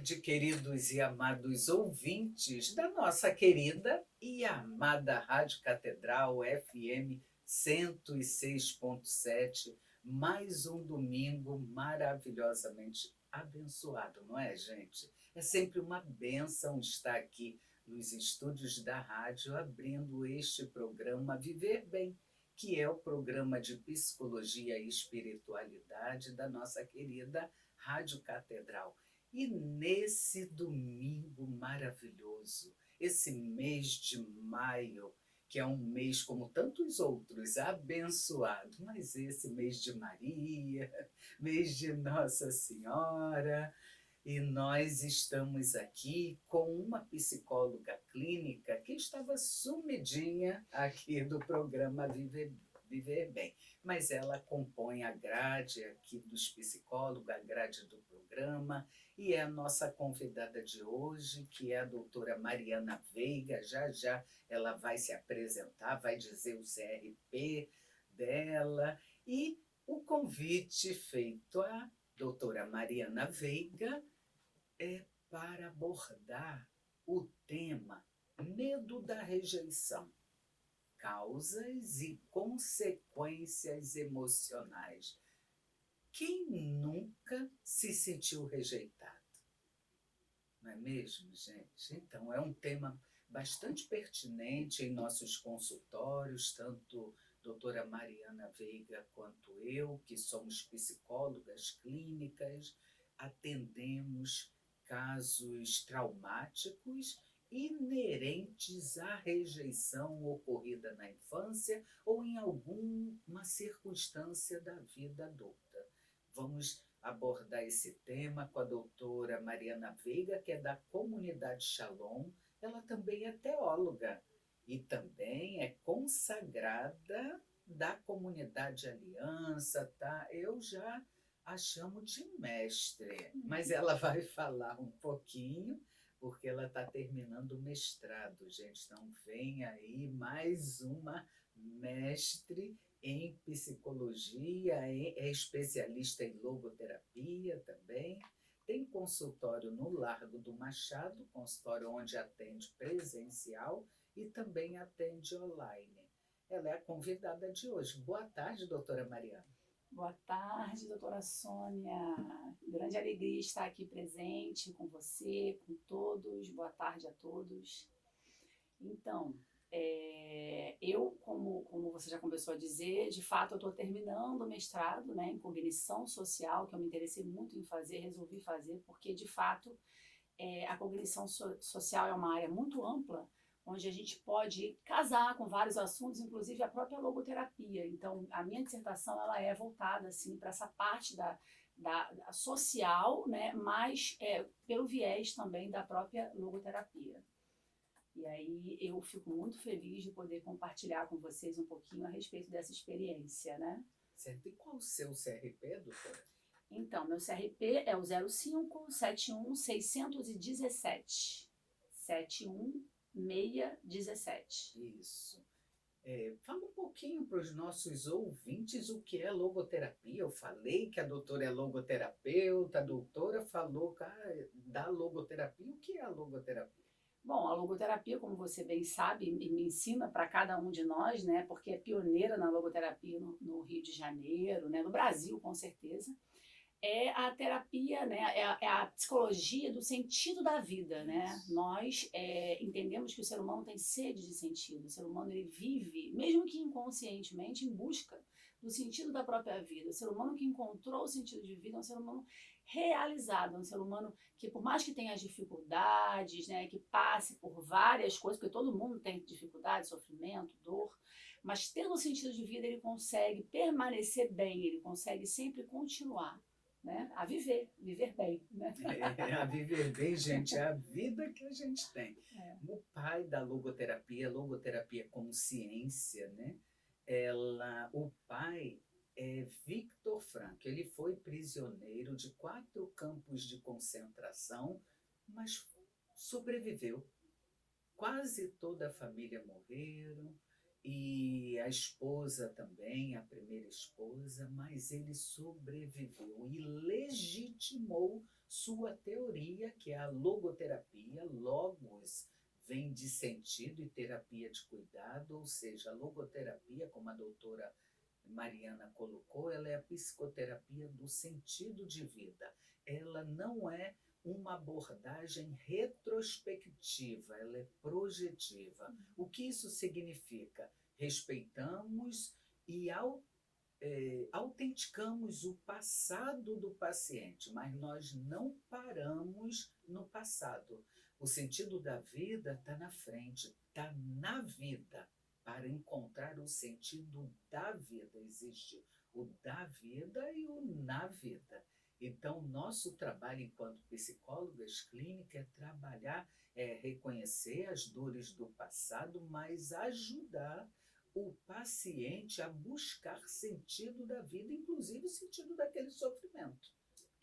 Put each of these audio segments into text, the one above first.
tarde, queridos e amados ouvintes da nossa querida e amada Rádio Catedral FM 106.7. Mais um domingo maravilhosamente abençoado, não é, gente? É sempre uma bênção estar aqui nos estúdios da rádio abrindo este programa Viver Bem, que é o programa de psicologia e espiritualidade da nossa querida Rádio Catedral. E nesse domingo maravilhoso, esse mês de maio, que é um mês como tantos outros, abençoado, mas esse mês de Maria, mês de Nossa Senhora, e nós estamos aqui com uma psicóloga clínica que estava sumidinha aqui do programa Viver Bem, mas ela compõe a grade aqui dos psicólogos, a grade do programa, e é a nossa convidada de hoje, que é a doutora Mariana Veiga. Já já ela vai se apresentar, vai dizer o CRP dela, e o convite feito à doutora Mariana Veiga é para abordar o tema medo da rejeição, causas e consequências emocionais. Quem nunca se sentiu rejeitado? Não é mesmo, gente? Então, é um tema bastante pertinente em nossos consultórios, tanto a doutora Mariana Veiga quanto eu, que somos psicólogas clínicas, atendemos casos traumáticos inerentes à rejeição ocorrida na infância ou em alguma circunstância da vida adulta. Vamos abordar esse tema com a doutora Mariana Veiga, que é da comunidade Shalom. Ela também é teóloga e também é consagrada da comunidade Aliança, tá? Eu já a chamo de mestre, mas ela vai falar um pouquinho, porque ela está terminando o mestrado, gente. Então vem aí mais uma mestre em psicologia, é especialista em logoterapia também. Tem consultório no Largo do Machado, consultório onde atende presencial e também atende online. Ela é a convidada de hoje. Boa tarde, doutora Mariana. Boa tarde, doutora Sônia. Grande alegria estar aqui presente com você, com todos. Boa tarde a todos. Então, como você já começou a dizer, de fato eu estou terminando o mestrado, né, em cognição social, que eu me interessei muito em fazer, resolvi fazer, porque de fato a cognição social é uma área muito ampla, onde a gente pode casar com vários assuntos, inclusive a própria logoterapia. Então, a minha dissertação ela é voltada assim, para essa parte da social, né, mas pelo viés também da própria logoterapia. E aí eu fico muito feliz de poder compartilhar com vocês um pouquinho a respeito dessa experiência, né? Certo. E qual o seu CRP, doutora? Então, meu CRP é o 0571-617. 71617. Isso. Fala um pouquinho para os nossos ouvintes o que é logoterapia. Eu falei que a doutora é logoterapeuta, a doutora falou da logoterapia. O que é a logoterapia? Bom, a logoterapia, como você bem sabe, me ensina para cada um de nós, né? Porque é pioneira na logoterapia no Rio de Janeiro, né? No Brasil, com certeza. É a terapia, né? É a psicologia do sentido da vida, né? Nós entendemos que o ser humano tem sede de sentido. O ser humano ele vive, mesmo que inconscientemente, em busca do sentido da própria vida. O ser humano que encontrou o sentido de vida é um ser humano realizado, é um ser humano que, por mais que tenha as dificuldades, né, que passe por várias coisas, porque todo mundo tem dificuldade, sofrimento, dor, mas tendo o sentido de vida, ele consegue permanecer bem, ele consegue sempre continuar. Né? A viver bem. Né? A viver bem, gente, é a vida que a gente tem. O pai da logoterapia como ciência, né? O pai é Viktor Frankl. Ele foi prisioneiro de 4 campos de concentração, mas sobreviveu. Quase toda a família morreram, e a esposa também, a primeira primeira esposa, mas ele sobreviveu e legitimou sua teoria, que é a logoterapia. Logos vem de sentido e terapia de cuidado, ou seja, a logoterapia, como a doutora Mariana colocou, ela é a psicoterapia do sentido de vida. Ela não é uma abordagem retrospectiva, ela é projetiva. O que isso significa? Respeitamos e autenticamos o passado do paciente, mas nós não paramos no passado. O sentido da vida está na frente, está na vida. Para encontrar o sentido da vida, existe o da vida e o na vida. Então, nosso trabalho enquanto psicólogas clínicas é trabalhar, reconhecer as dores do passado, mas ajudar o paciente a buscar sentido da vida, inclusive o sentido daquele sofrimento.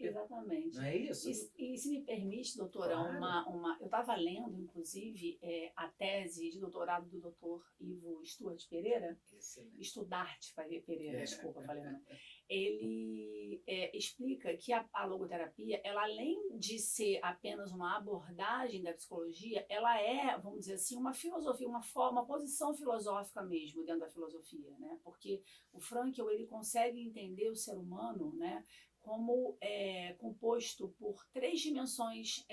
Exatamente. Não é isso? E se me permite, doutora, Claro. eu estava lendo, inclusive, a tese de doutorado do doutor Ivo Stuart Pereira, Excelente. Studart Pereira, desculpa, falei o nome. Ele explica que a logoterapia, ela além de ser apenas uma abordagem da psicologia, ela é, vamos dizer assim, uma filosofia, uma posição filosófica mesmo dentro da filosofia, né? Porque o Frankl, ele consegue entender o ser humano, né, como composto por 3 dimensões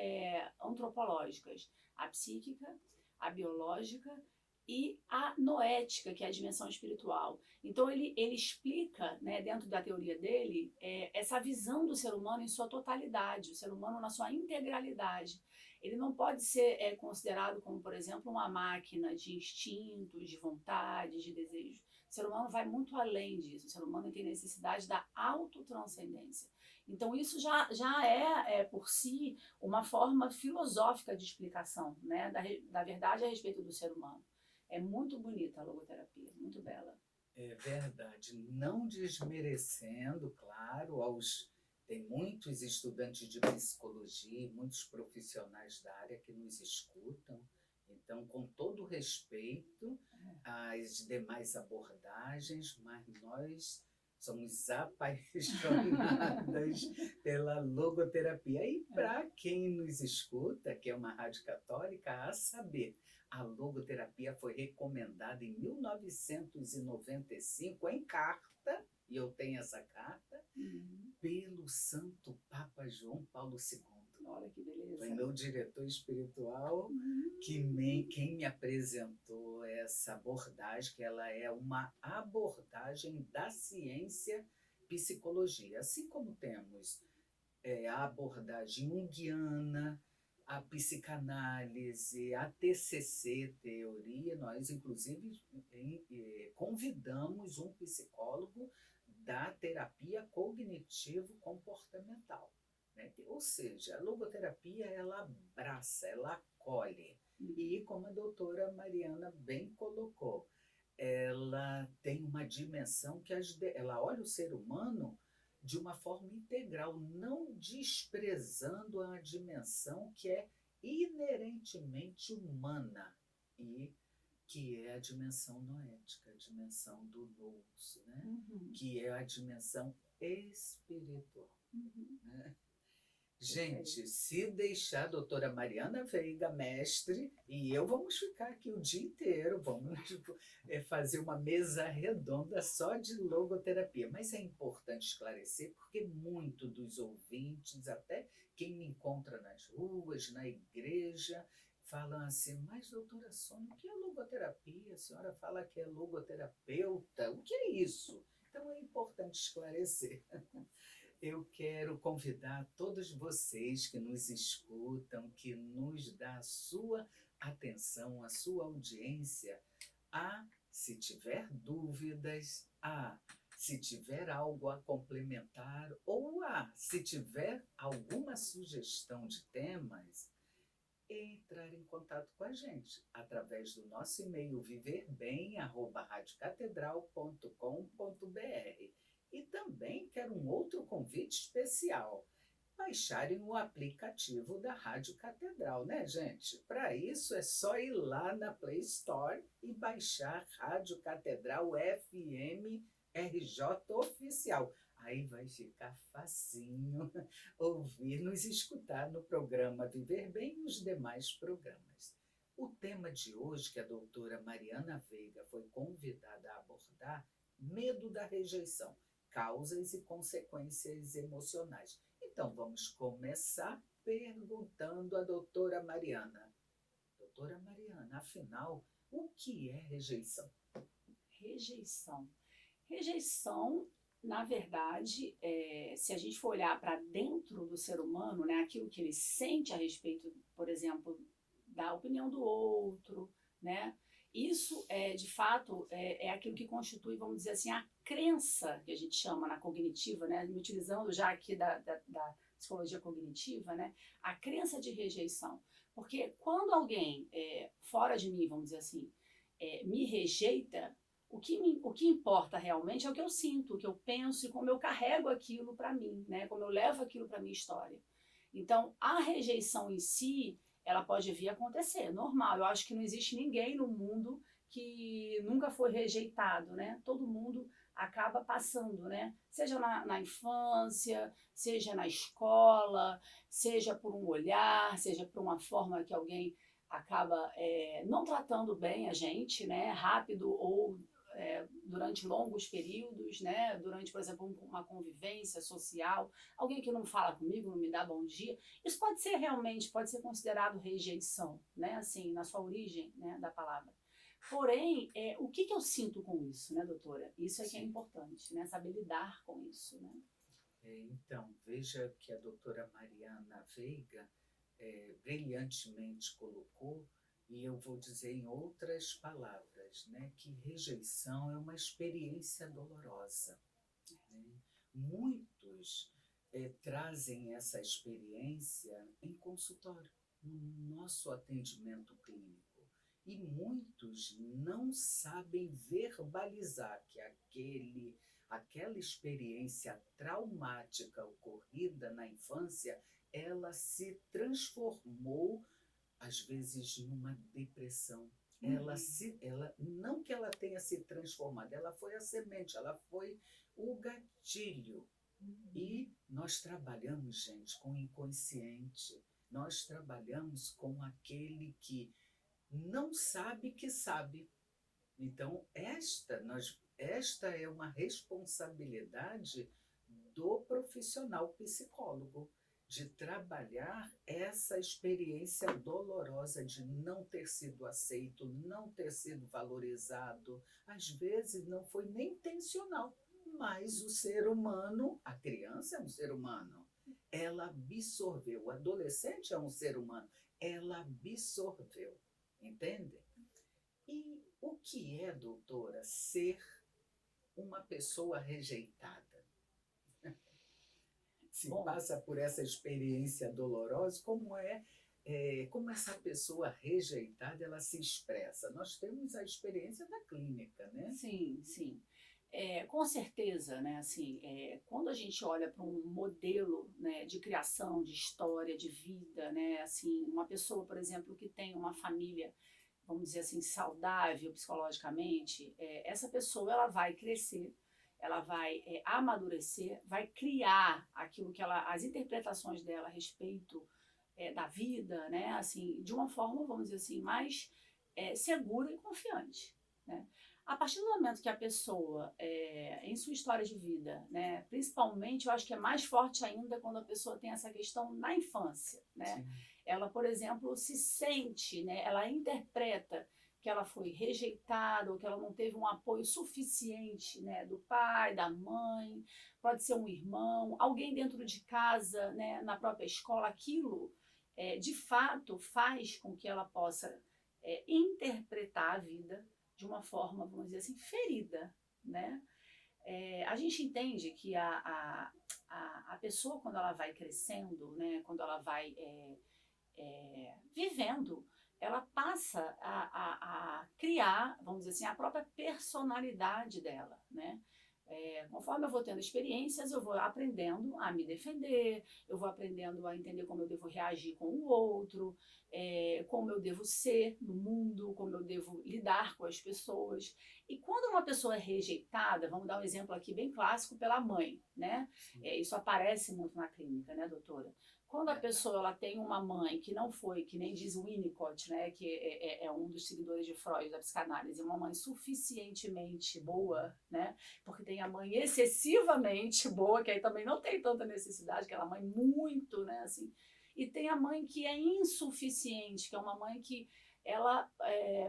antropológicas: a psíquica, a biológica e a noética, que é a dimensão espiritual. Então ele explica, né, dentro da teoria dele, essa visão do ser humano em sua totalidade, o ser humano na sua integralidade. Ele não pode ser considerado como, por exemplo, uma máquina de instintos, de vontades, de desejos. O ser humano vai muito além disso. O ser humano tem necessidade da autotranscendência. Então, isso já é, por si, uma forma filosófica de explicação, né, da verdade a respeito do ser humano. É muito bonita a logoterapia, muito bela. É verdade. Não desmerecendo, claro, tem muitos estudantes de psicologia, muitos profissionais da área que nos escutam. Então, com todo respeito às demais abordagens, mas nós somos apaixonadas pela logoterapia. E para quem nos escuta, que é uma rádio católica, a saber, a logoterapia foi recomendada em 1995 em carta, e eu tenho essa carta, pelo Santo Papa João Paulo II. Olha que beleza. Foi meu diretor espiritual quem me apresentou essa abordagem, que ela é uma abordagem da ciência psicologia. Assim como temos a abordagem junguiana, a psicanálise, a TCC, teoria, nós inclusive convidamos um psicólogo da terapia cognitivo-comportamental. Né? Ou seja, a logoterapia, ela abraça, ela acolhe. E como a doutora Mariana bem colocou, ela tem uma dimensão que ela olha o ser humano de uma forma integral, não desprezando a dimensão que é inerentemente humana e que é a dimensão noética, a dimensão do nous, né? Que é a dimensão espiritual. Né? Gente, se deixar a doutora Mariana Veiga, mestre, e eu vamos ficar aqui o dia inteiro, vamos fazer uma mesa redonda só de logoterapia. Mas é importante esclarecer, porque muito dos ouvintes, até quem me encontra nas ruas, na igreja, falam assim, mas doutora Sônia, o que é logoterapia? A senhora fala que é logoterapeuta, o que é isso? Então é importante esclarecer. Eu quero convidar todos vocês que nos escutam, que nos dá a sua atenção, a sua audiência, se tiver dúvidas, se tiver algo a complementar, ou se tiver alguma sugestão de temas, entrar em contato com a gente através do nosso e-mail viverbem@radiocatedral.com.br. E também quero um outro convite especial, baixarem o aplicativo da Rádio Catedral, né, gente? Para isso é só ir lá na Play Store e baixar Rádio Catedral FM RJ. RJ Oficial. Aí vai ficar facinho ouvir, nos escutar no programa Viver Bem e os demais programas. O tema de hoje, que a doutora Mariana Veiga foi convidada a abordar, medo da rejeição, causas e consequências emocionais. Então, vamos começar perguntando à doutora Mariana. Doutora Mariana, afinal, o que é rejeição? Rejeição. Rejeição, na verdade, se a gente for olhar para dentro do ser humano, né, aquilo que ele sente a respeito, por exemplo, da opinião do outro, né, isso, de fato, é aquilo que constitui, vamos dizer assim, a crença que a gente chama na cognitiva, né, me utilizando já aqui da psicologia cognitiva, né, a crença de rejeição. Porque quando alguém fora de mim, vamos dizer assim, me rejeita, o que importa realmente é o que eu sinto, o que eu penso e como eu carrego aquilo para mim, né? Como eu levo aquilo para minha história. Então, a rejeição em si, ela pode vir a acontecer, normal. Eu acho que não existe ninguém no mundo que nunca foi rejeitado, né? Todo mundo acaba passando, né? Seja na infância, seja na escola, seja por um olhar, seja por uma forma que alguém acaba não tratando bem a gente, né? Rápido ou durante longos períodos, né? Durante, por exemplo, uma convivência social, alguém que não fala comigo, não me dá bom dia, isso pode ser realmente, pode ser considerado rejeição, né? Assim, na sua origem, né, da palavra. Porém, o que eu sinto com isso, né, doutora? Isso é que é importante, né? Saber lidar com isso, né? Então, veja que a doutora Mariana Veiga brilhantemente colocou, e eu vou dizer em outras palavras, né, que rejeição é uma experiência dolorosa. Né? Muitos trazem essa experiência em consultório, no nosso atendimento clínico. E muitos não sabem verbalizar que aquela experiência traumática ocorrida na infância, ela se transformou, às vezes, numa depressão. Não que ela tenha se transformado, ela foi a semente, ela foi o gatilho. E nós trabalhamos, gente, com o inconsciente. Nós trabalhamos com aquele que não sabe que sabe. Então, esta é uma responsabilidade do profissional psicólogo, de trabalhar essa experiência dolorosa de não ter sido aceito, não ter sido valorizado. Às vezes não foi nem intencional, mas o ser humano, a criança é um ser humano, ela absorveu, o adolescente é um ser humano, ela absorveu, entende? E o que é, doutora, ser uma pessoa rejeitada? Se passa por essa experiência dolorosa, como essa pessoa rejeitada ela se expressa? Nós temos a experiência da clínica, né? Sim, sim. Com certeza, né, assim, quando a gente olha para um modelo, né, de criação, de história, de vida, né, assim, uma pessoa, por exemplo, que tem uma família, vamos dizer assim, saudável psicologicamente, essa pessoa ela vai crescer, ela vai amadurecer, vai criar aquilo que as interpretações dela a respeito da vida, né, assim, de uma forma, vamos dizer assim, mais segura e confiante, né? A partir do momento que a pessoa, em sua história de vida, né, principalmente, eu acho que é mais forte ainda quando a pessoa tem essa questão na infância, né? Sim. Ela, por exemplo, se sente, né, ela interpreta que ela foi rejeitada ou que ela não teve um apoio suficiente, né, do pai, da mãe, pode ser um irmão, alguém dentro de casa, né, na própria escola, aquilo, de fato, faz com que ela possa interpretar a vida de uma forma, vamos dizer assim, ferida, né? A gente entende que a pessoa, quando ela vai crescendo, né, quando ela vai vivendo, ela passa a criar, vamos dizer assim, a própria personalidade dela, né? Conforme eu vou tendo experiências, eu vou aprendendo a me defender, eu vou aprendendo a entender como eu devo reagir com o outro, como eu devo ser no mundo, como eu devo lidar com as pessoas. E quando uma pessoa é rejeitada, vamos dar um exemplo aqui bem clássico pela mãe, né? Isso aparece muito na clínica, né, doutora? Quando a pessoa ela tem uma mãe que não foi, que nem diz o Winnicott, né, que é um dos seguidores de Freud, da psicanálise, uma mãe suficientemente boa, né, porque tem a mãe excessivamente boa, que aí também não tem tanta necessidade, aquela mãe muito, né, assim, e tem a mãe que é insuficiente, que é uma mãe que ela,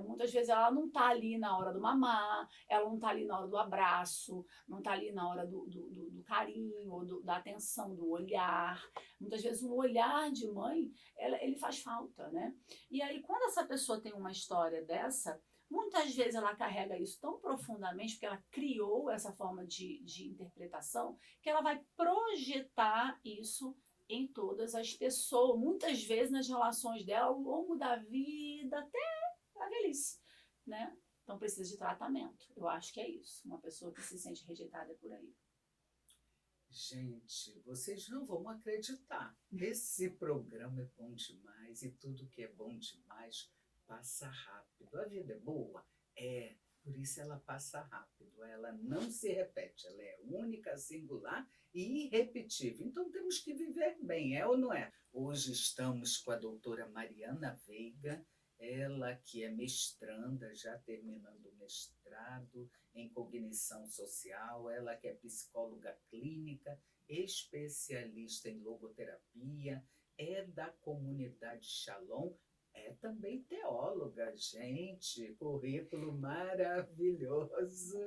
muitas vezes, ela não está ali na hora do mamar, ela não está ali na hora do abraço, não está ali na hora do carinho, da atenção, do olhar. Muitas vezes um olhar de mãe, ele faz falta, né? E aí, quando essa pessoa tem uma história dessa, muitas vezes ela carrega isso tão profundamente, porque ela criou essa forma de interpretação, que ela vai projetar isso em todas as pessoas, muitas vezes nas relações dela ao longo da vida, até a velhice, né? Então precisa de tratamento. Eu acho que é isso. Uma pessoa que se sente rejeitada é por aí. Gente, vocês não vão acreditar. Esse programa é bom demais e tudo que é bom demais passa rápido. A vida é boa? É. Por isso ela passa rápido. Ela não se repete. Ela é única, singular e irrepetível. Então temos que viver bem, é ou não é? Hoje estamos com a doutora Mariana Veiga, ela que é mestranda, já terminando o mestrado em cognição social, ela que é psicóloga clínica, especialista em logoterapia, é da comunidade Shalom, é também teóloga, gente, currículo maravilhoso.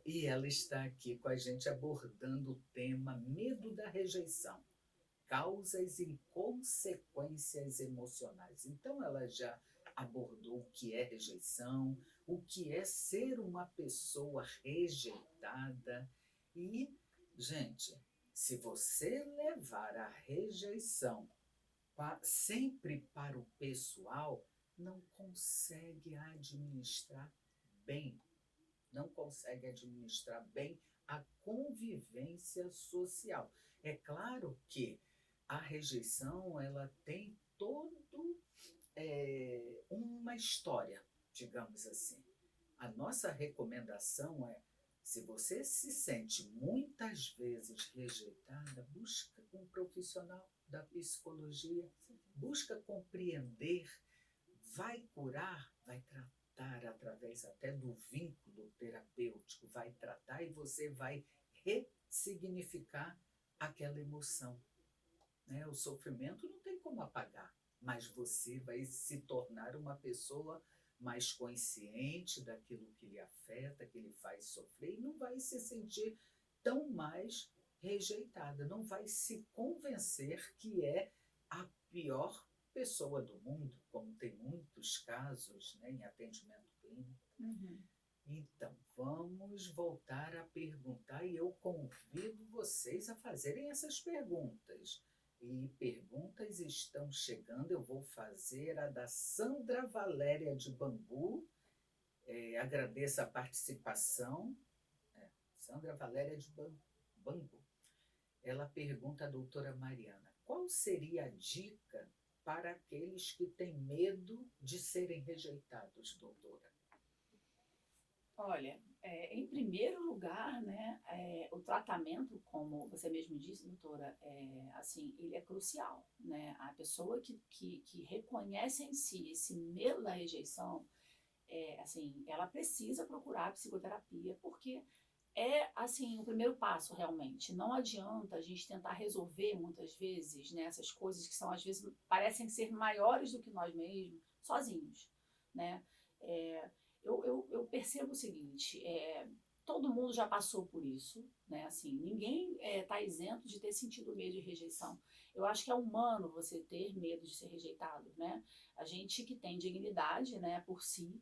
E ela está aqui com a gente abordando o tema medo da rejeição, causas e consequências emocionais. Então ela já abordou o que é rejeição, o que é ser uma pessoa rejeitada. E, gente, se você levar a rejeição sempre para o pessoal, não consegue administrar bem. Não consegue administrar bem a convivência social. É claro que a rejeição ela tem uma história, digamos assim. A nossa recomendação é, se você se sente muitas vezes rejeitada, busca um profissional da psicologia, busca compreender, vai curar, vai tratar através até do vínculo terapêutico, vai tratar e você vai ressignificar aquela emoção. Né? O sofrimento não tem como apagar, mas você vai se tornar uma pessoa mais consciente daquilo que lhe afeta, que lhe faz sofrer, e não vai se sentir tão mais rejeitada, não vai se convencer que é a pior pessoa do mundo, como tem muitos casos, né, em atendimento clínico. Uhum. Então, vamos voltar a perguntar e eu convido vocês a fazerem essas perguntas. E perguntas estão chegando, eu vou fazer a da Sandra Valéria de Bangu. Agradeço a participação. Sandra Valéria de Bangu. Ela pergunta à doutora Mariana, qual seria a dica para aqueles que têm medo de serem rejeitados, doutora? Olha, em primeiro lugar, né, o tratamento, como você mesmo disse, doutora, assim, ele é crucial, né? A pessoa que reconhece em si esse medo da rejeição, assim, ela precisa procurar psicoterapia, porque é, assim, o primeiro passo, realmente. Não adianta a gente tentar resolver, muitas vezes, né, essas coisas que são, às vezes, parecem ser maiores do que nós mesmos, sozinhos, né? Eu percebo o seguinte, todo mundo já passou por isso, né? Assim, ninguém está isento de ter sentido medo de rejeição. Eu acho que é humano você ter medo de ser rejeitado, né? A gente que tem dignidade, né, por si,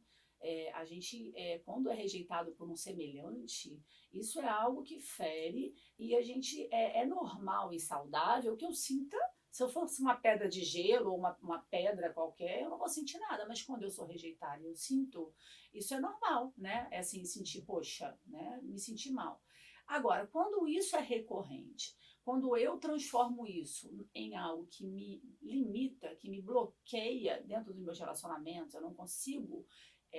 a gente, quando é rejeitado por um semelhante, isso é algo que fere e a gente é normal e saudável que eu sinta Se eu fosse uma pedra de gelo ou uma pedra qualquer, eu não vou sentir nada, mas quando eu sou rejeitada e eu sinto, isso é normal, né? É assim, sentir, poxa, né? Me sentir mal. Agora, quando isso é recorrente, quando eu transformo isso em algo que me limita, que me bloqueia dentro dos meus relacionamentos, eu não consigo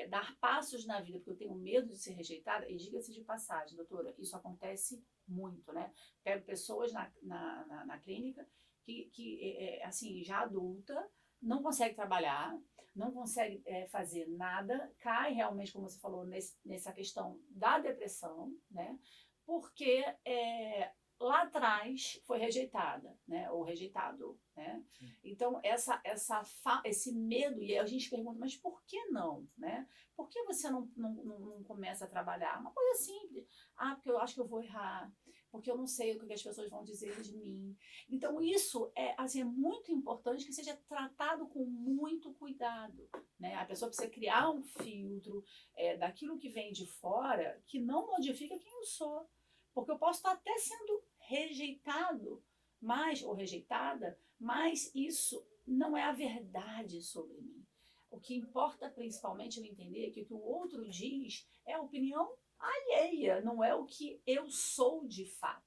dar passos na vida porque eu tenho medo de ser rejeitada, e diga-se de passagem, doutora, isso acontece muito, né? Pego pessoas na clínica que assim, já adulta, não consegue trabalhar, não consegue fazer nada, cai realmente, como você falou, nessa questão da depressão, né? Porque lá atrás foi rejeitada, né? Ou rejeitado, né? Então, esse medo, e aí a gente pergunta, mas por que não, né? Por que você não começa a trabalhar? Uma coisa simples. Ah, porque eu acho que eu vou errar, porque eu não sei o que as pessoas vão dizer de mim. Então, isso assim, é muito importante que seja tratado com muito cuidado, né? A pessoa precisa criar um filtro daquilo que vem de fora que não modifica quem eu sou. Porque eu posso estar até sendo rejeitado, ou rejeitada, mas isso não é a verdade sobre mim. O que importa principalmente eu entender que o que o outro diz é a opinião alheia, não é o que eu sou de fato.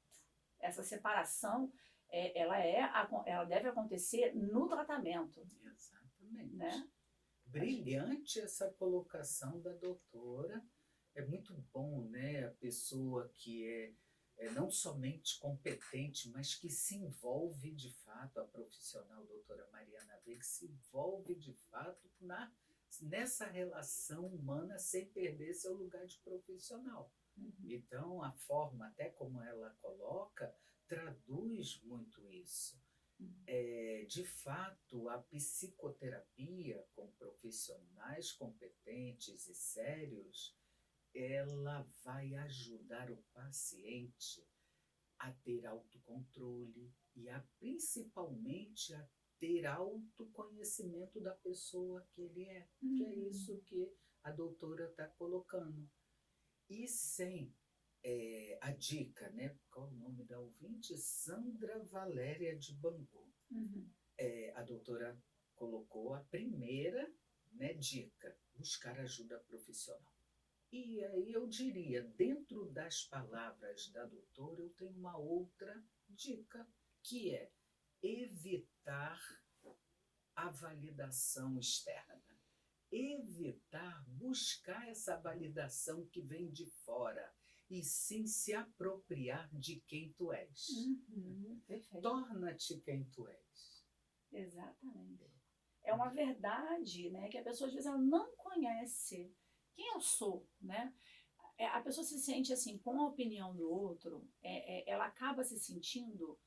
Essa separação, ela deve acontecer no tratamento. Exatamente. Né? Brilhante essa colocação da doutora. É muito bom, né? A pessoa que é não somente competente, mas que se envolve de fato, a profissional doutora Mariana V, que se envolve de fato nessa relação humana sem perder seu lugar de profissional. Então, a forma, até como ela coloca, traduz muito isso. De fato, a psicoterapia com profissionais competentes e sérios, ela vai ajudar o paciente a ter autocontrole e principalmente a ter autoconhecimento da pessoa que ele é. Que é isso que a doutora está colocando. E sem a dica, né? Qual o nome da ouvinte? Sandra Valéria de Bangu. A doutora colocou a primeira, né, dica: buscar ajuda profissional. E aí eu diria, dentro das palavras da doutora, eu tenho uma outra dica, que é evitar a validação externa. Evitar buscar essa validação que vem de fora, e sim se apropriar de quem tu és. Perfeito. Torna-te quem tu és. Exatamente. É uma verdade, né, que a pessoa às vezes ela não conhece quem eu sou, né? A pessoa se sente assim, com a opinião do outro, ela acaba se sentindo,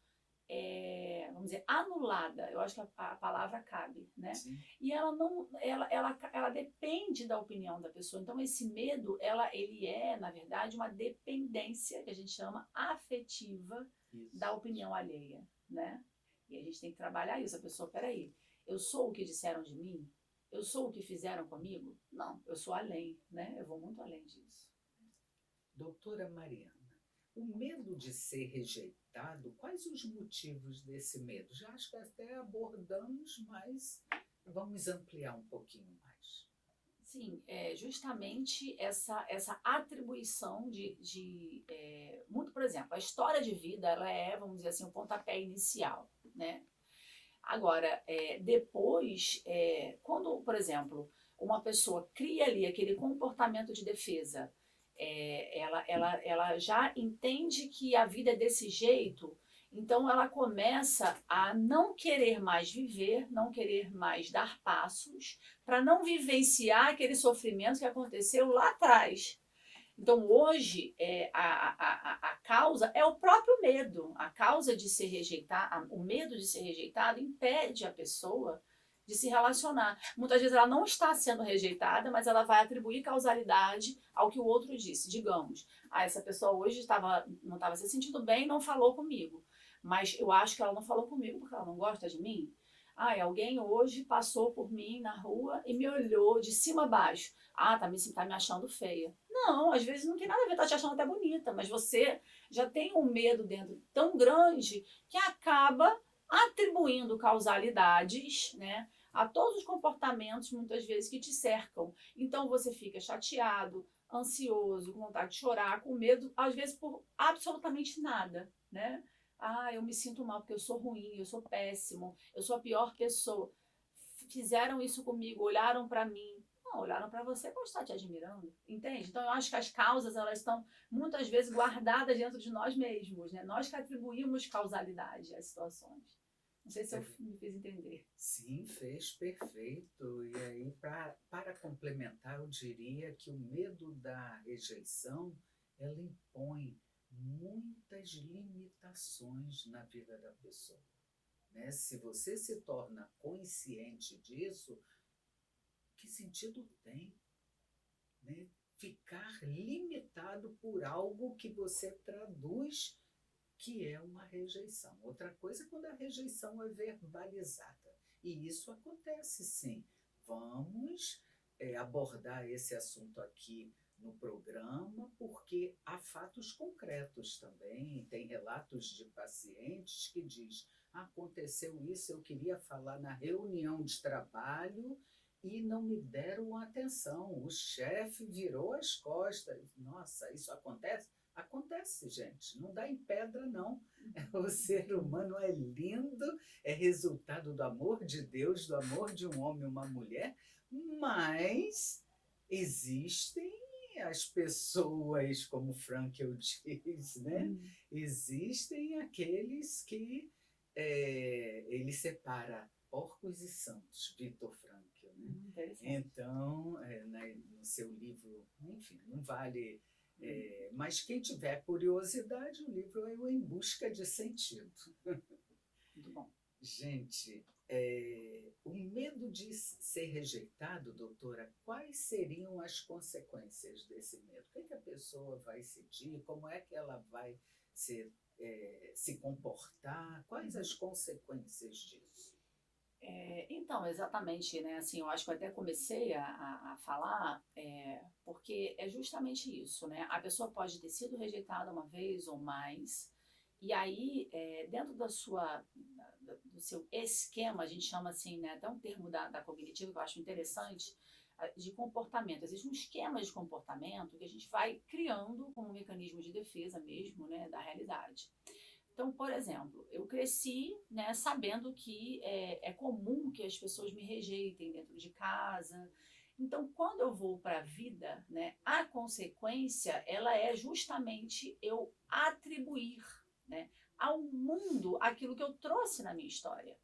vamos dizer, anulada. Eu acho que a palavra cabe, né? Sim. E ela depende da opinião da pessoa. Então esse medo, ele é, na verdade, uma dependência que a gente chama afetiva. Isso. Da opinião alheia, né? E a gente tem que trabalhar isso. A pessoa, peraí, eu sou o que disseram de mim? Eu sou o que fizeram comigo? Não, eu sou além, né? Eu vou muito além disso. Doutora Mariana, o medo de ser rejeitado, quais os motivos desse medo? Já acho que até abordamos, mas vamos ampliar um pouquinho mais. Sim, justamente essa atribuição muito, por exemplo, a história de vida, ela vamos dizer assim, o pontapé inicial, né? Agora, depois, quando, por exemplo, uma pessoa cria ali aquele comportamento de defesa, ela já entende que a vida é desse jeito, então ela começa a não querer mais viver, não querer mais dar passos, para não vivenciar aquele sofrimento que aconteceu lá atrás. Então, hoje, a causa é o próprio medo. A causa de ser rejeitado, o medo de ser rejeitado impede a pessoa de se relacionar. Muitas vezes ela não está sendo rejeitada, mas ela vai atribuir causalidade ao que o outro disse. Digamos, essa pessoa hoje não estava se sentindo bem e não falou comigo. Mas eu acho que ela não falou comigo porque ela não gosta de mim. Alguém hoje passou por mim na rua e me olhou de cima a baixo. Tá me achando feia. Não, às vezes não tem nada a ver, tá te achando até bonita, mas você já tem um medo dentro tão grande que acaba atribuindo causalidades, né, a todos os comportamentos, muitas vezes, que te cercam. Então, você fica chateado, ansioso, com vontade de chorar, com medo, às vezes por absolutamente nada, né? Ah, eu me sinto mal porque eu sou ruim, eu sou péssimo, eu sou a pior pessoa. Fizeram isso comigo, olharam para mim. Não, olharam para você para estar te admirando, entende? Então, eu acho que as causas, elas estão muitas vezes guardadas dentro de nós mesmos, né? Nós que atribuímos causalidade às situações. Não sei se eu me fiz entender. Sim, fez perfeito. E aí, para complementar, eu diria que o medo da rejeição, ela impõe muitas limitações na vida da pessoa, né? Se você se torna consciente disso, que sentido tem, né? Ficar limitado por algo que você traduz que é uma rejeição. Outra coisa é quando a rejeição é verbalizada. E isso acontece sim. Vamos abordar esse assunto aqui no programa, porque há fatos concretos também. Tem relatos de pacientes que diz: aconteceu isso, eu queria falar na reunião de trabalho e não me deram atenção. O chefe virou as costas. Nossa, isso acontece? Acontece, gente, não dá em pedra, não. O ser humano é lindo, é resultado do amor de Deus, do amor de um homem e uma mulher, mas existem as pessoas, como Frankl diz, né? Existem aqueles que ele separa porcos e santos, Viktor Frankl, né? Então, no seu livro, enfim, não vale. Mas quem tiver curiosidade, o livro é o Em Busca de Sentido. Muito bom. Gente, o medo de ser rejeitado, doutora, quais seriam as consequências desse medo? O que a pessoa vai sentir? Como é que ela vai se comportar? Quais as consequências disso? Então, exatamente, né? Assim, eu acho que eu até comecei a falar, porque é justamente isso, né? A pessoa pode ter sido rejeitada uma vez ou mais, e aí, dentro do seu esquema, a gente chama assim, né? Até um termo da cognitiva que eu acho interessante, de comportamento. Existe um esquema de comportamento que a gente vai criando como um mecanismo de defesa mesmo, né? Da realidade. Então, por exemplo, eu cresci, né, sabendo que é comum que as pessoas me rejeitem dentro de casa. Então, quando eu vou para a vida, né, a consequência ela é justamente eu atribuir, né, ao mundo aquilo que eu trouxe na minha história.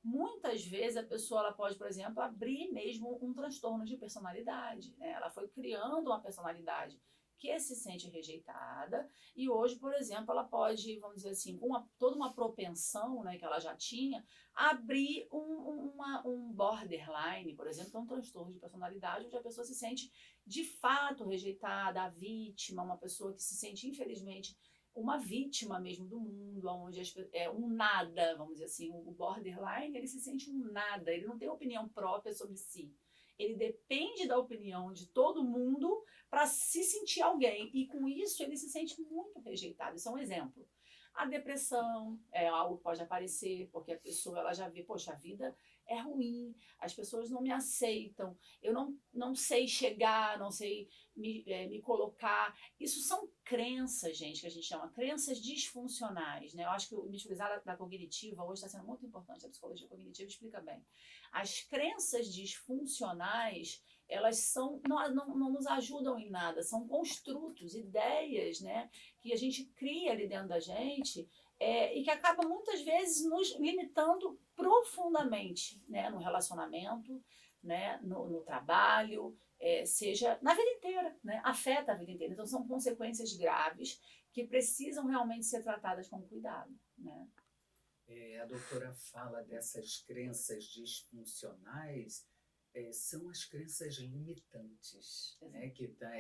Muitas vezes a pessoa ela pode, por exemplo, abrir mesmo um transtorno de personalidade, né? Ela foi criando uma personalidade que se sente rejeitada e hoje, por exemplo, ela pode, vamos dizer assim, com toda uma propensão, né, que ela já tinha, abrir um borderline, por exemplo, que é um transtorno de personalidade onde a pessoa se sente de fato rejeitada, a vítima, uma pessoa que se sente, infelizmente, uma vítima mesmo do mundo, onde é um nada, vamos dizer assim, o borderline, ele se sente um nada, ele não tem opinião própria sobre si. Ele depende da opinião de todo mundo para se sentir alguém, e com isso ele se sente muito rejeitado. Isso é um exemplo. A depressão é algo que pode aparecer, porque a pessoa ela já vê, poxa, a vida é ruim, as pessoas não me aceitam, eu não sei chegar, não sei me colocar. Isso são crenças, gente, que a gente chama crenças disfuncionais, né? Eu acho que o utilizar da cognitiva hoje está sendo muito importante, a psicologia cognitiva explica bem. As crenças disfuncionais, elas não nos ajudam em nada, são construtos, ideias, né, que a gente cria ali dentro da gente e que acabam muitas vezes nos limitando profundamente, né, no relacionamento, né, no trabalho, seja na vida inteira, né, afeta a vida inteira. Então são consequências graves que precisam realmente ser tratadas com cuidado, né? A doutora fala dessas crenças disfuncionais, são as crenças limitantes, né? Que dá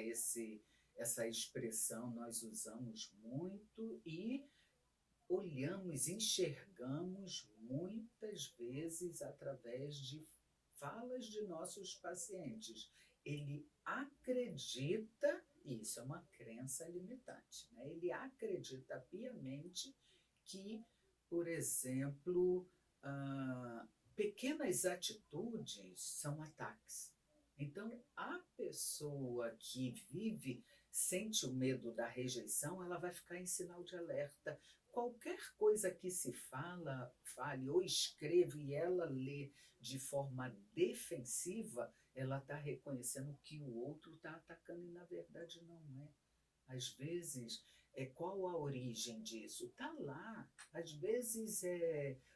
essa expressão, nós usamos muito e olhamos, enxergamos muitas vezes através de falas de nossos pacientes. Ele acredita, e isso é uma crença limitante, né? Ele acredita piamente que Por exemplo, pequenas atitudes são ataques. Então, a pessoa que vive, sente o medo da rejeição, ela vai ficar em sinal de alerta. Qualquer coisa que se fale ou escreve e ela lê de forma defensiva, ela está reconhecendo que o outro está atacando e, na verdade, não é. Às vezes, qual a origem disso? Está lá. Às vezes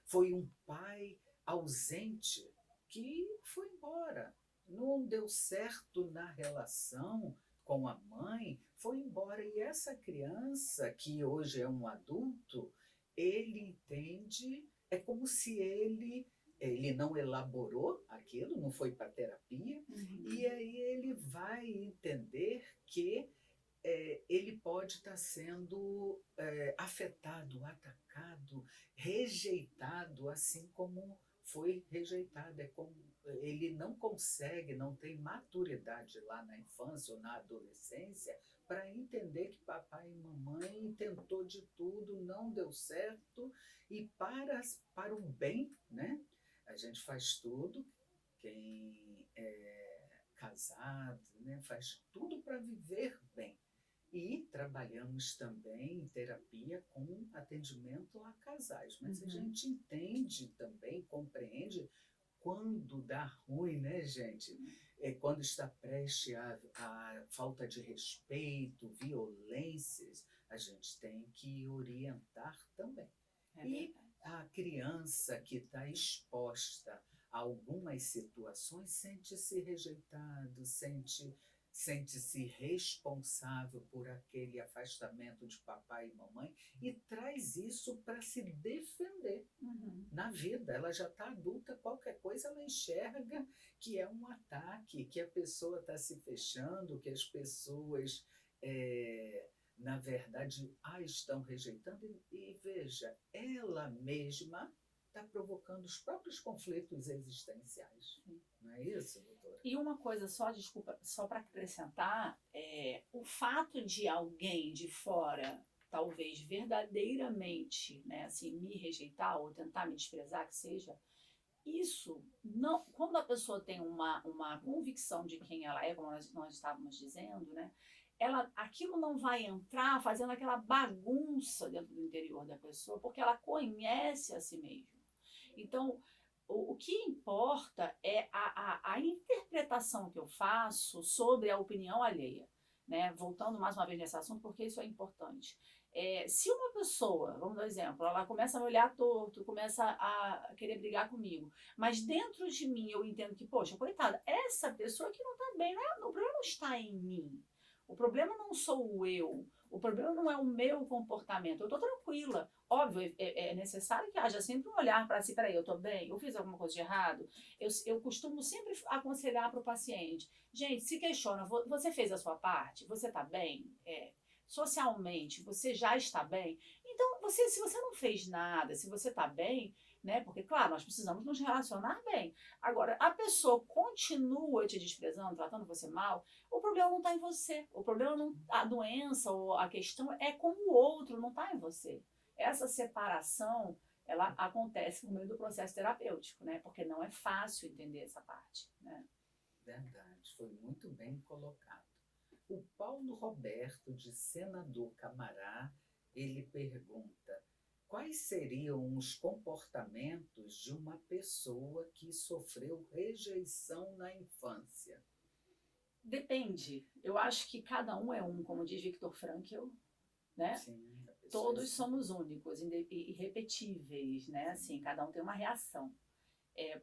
foi um pai ausente que foi embora. Não deu certo na relação com a mãe, foi embora. E essa criança, que hoje é um adulto, ele entende, é como se ele não elaborou aquilo, não foi para terapia, e aí ele vai entender que ele pode estar sendo afetado, atacado, rejeitado, assim como foi rejeitado. É como ele não consegue, não tem maturidade lá na infância ou na adolescência para entender que papai e mamãe tentou de tudo, não deu certo, e para o bem, né? A gente faz tudo, quem é casado, né, faz tudo para viver bem. E trabalhamos também em terapia com atendimento a casais, mas a gente entende também, compreende quando dá ruim, né, gente? Quando está prestes a falta de respeito, violências, a gente tem que orientar também. E a criança que está exposta a algumas situações sente-se rejeitado, sente-se responsável por aquele afastamento de papai e mamãe e traz isso para se defender na vida. Ela já está adulta, qualquer coisa ela enxerga que é um ataque, que a pessoa está se fechando, que as pessoas, na verdade, a estão rejeitando. E veja, ela mesma está provocando os próprios conflitos existenciais. Não é isso, doutora? E uma coisa só, desculpa, só para acrescentar, o fato de alguém de fora, talvez verdadeiramente, né, assim, me rejeitar ou tentar me desprezar, que seja, isso, não, quando a pessoa tem uma convicção de quem ela é, como nós estávamos dizendo, né, aquilo não vai entrar fazendo aquela bagunça dentro do interior da pessoa, porque ela conhece a si mesma. Então, o que importa é a interpretação que eu faço sobre a opinião alheia. Né? Voltando mais uma vez nesse assunto, porque isso é importante. Se uma pessoa, vamos dar um exemplo, ela começa a me olhar torto, começa a querer brigar comigo, mas dentro de mim eu entendo que, poxa, coitada, essa pessoa que não está bem, né? O problema não está em mim. O problema não sou eu. O problema não é o meu comportamento. Eu estou tranquila. Óbvio, é necessário que haja sempre um olhar para si. Peraí, eu estou bem? Eu fiz alguma coisa de errado? Eu costumo sempre aconselhar para o paciente. Gente, se questiona. Você fez a sua parte? Você está bem? Socialmente, você já está bem? Então, se você não fez nada, se você está bem, né? Porque, claro, nós precisamos nos relacionar bem. Agora, a pessoa continua te desprezando, tratando você mal, o problema não está em você. O problema não, a doença ou a questão é com o outro, não está em você. Essa separação, ela acontece no meio do processo terapêutico, né? Porque não é fácil entender essa parte, né? Verdade, foi muito bem colocado. O Paulo Roberto, de Senador Camará, ele pergunta: quais seriam os comportamentos de uma pessoa que sofreu rejeição na infância? Depende. Eu acho que cada um é um, como diz Viktor Frankl, né? Sim, todos somos únicos, irrepetíveis, né? Assim, cada um tem uma reação.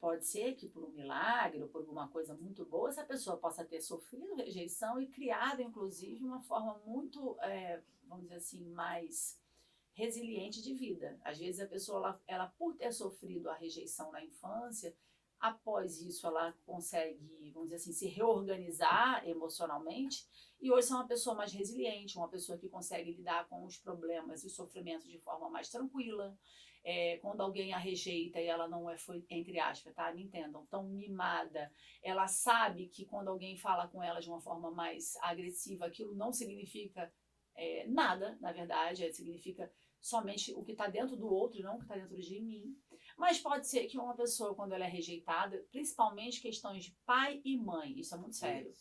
Pode ser que por um milagre ou por alguma coisa muito boa, essa pessoa possa ter sofrido rejeição e criado, inclusive, uma forma muito, vamos dizer assim, mais resiliente de vida. Às vezes a pessoa, ela por ter sofrido a rejeição na infância, após isso ela consegue, vamos dizer assim, se reorganizar emocionalmente e hoje é uma pessoa mais resiliente, uma pessoa que consegue lidar com os problemas e sofrimentos de forma mais tranquila. Quando alguém a rejeita e ela não foi, entre aspas, tá? Me entendam, tão mimada, ela sabe que quando alguém fala com ela de uma forma mais agressiva, aquilo não significa nada, na verdade, significa somente o que está dentro do outro, não o que está dentro de mim. Mas pode ser que uma pessoa, quando ela é rejeitada, principalmente questões de pai e mãe, isso é muito sério.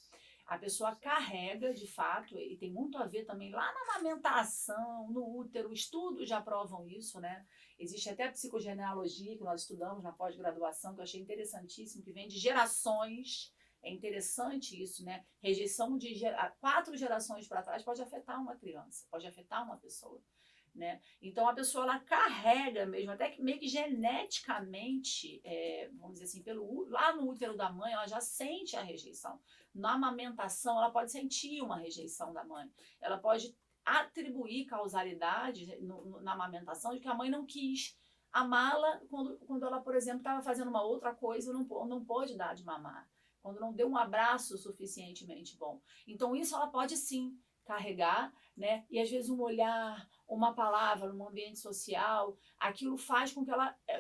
A pessoa carrega, de fato, e tem muito a ver também lá na amamentação, no útero, estudos já provam isso, né? Existe até a psicogenealogia que nós estudamos na pós-graduação, que eu achei interessantíssimo, que vem de gerações. É interessante isso, né? Rejeição de 4 gerações para trás pode afetar uma criança, pode afetar uma pessoa. Né? Então a pessoa ela carrega mesmo, até que meio que geneticamente, vamos dizer assim, lá no útero da mãe, ela já sente a rejeição. Na amamentação, ela pode sentir uma rejeição da mãe. Ela pode atribuir causalidade na amamentação de que a mãe não quis amá-la quando ela, por exemplo, estava fazendo uma outra coisa e não pôde dar de mamar. Quando não deu um abraço suficientemente bom. Então isso ela pode sim carregar, né? E às vezes um olhar, uma palavra num ambiente social, aquilo faz com que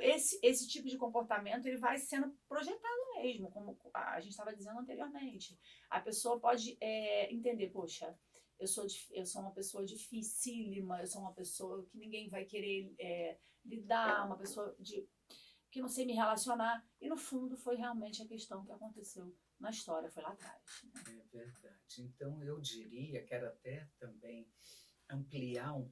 esse tipo de comportamento ele vai sendo projetado mesmo, como a gente estava dizendo anteriormente. A pessoa pode entender, poxa, eu sou uma pessoa dificílima, eu sou uma pessoa que ninguém vai querer lidar, uma pessoa que não sei me relacionar. E no fundo foi realmente a questão que aconteceu na história, foi lá atrás. Né? É verdade. Então eu diria, quero até também ampliar um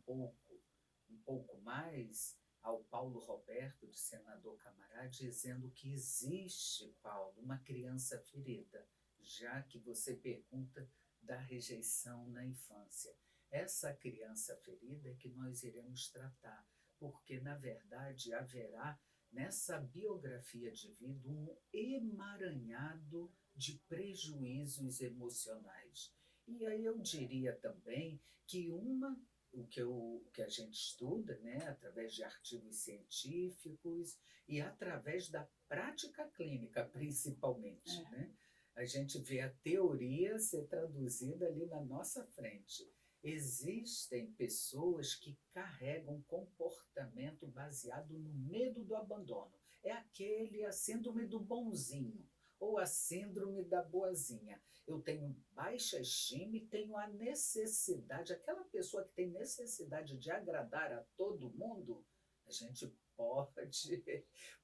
pouco mais ao Paulo Roberto, de Senador Camará, dizendo que existe, Paulo, uma criança ferida, já que você pergunta da rejeição na infância. Essa criança ferida é que nós iremos tratar, porque, na verdade, haverá nessa biografia de vida um emaranhado de prejuízos emocionais. E aí eu diria também que o que a gente estuda, né, através de artigos científicos e através da prática clínica, principalmente, né? A gente vê a teoria ser traduzida ali na nossa frente. Existem pessoas que carregam comportamento baseado no medo do abandono. É a síndrome do bonzinho ou a síndrome da boazinha. Eu tenho baixa estima e tenho a necessidade, aquela pessoa que tem necessidade de agradar a todo mundo, a gente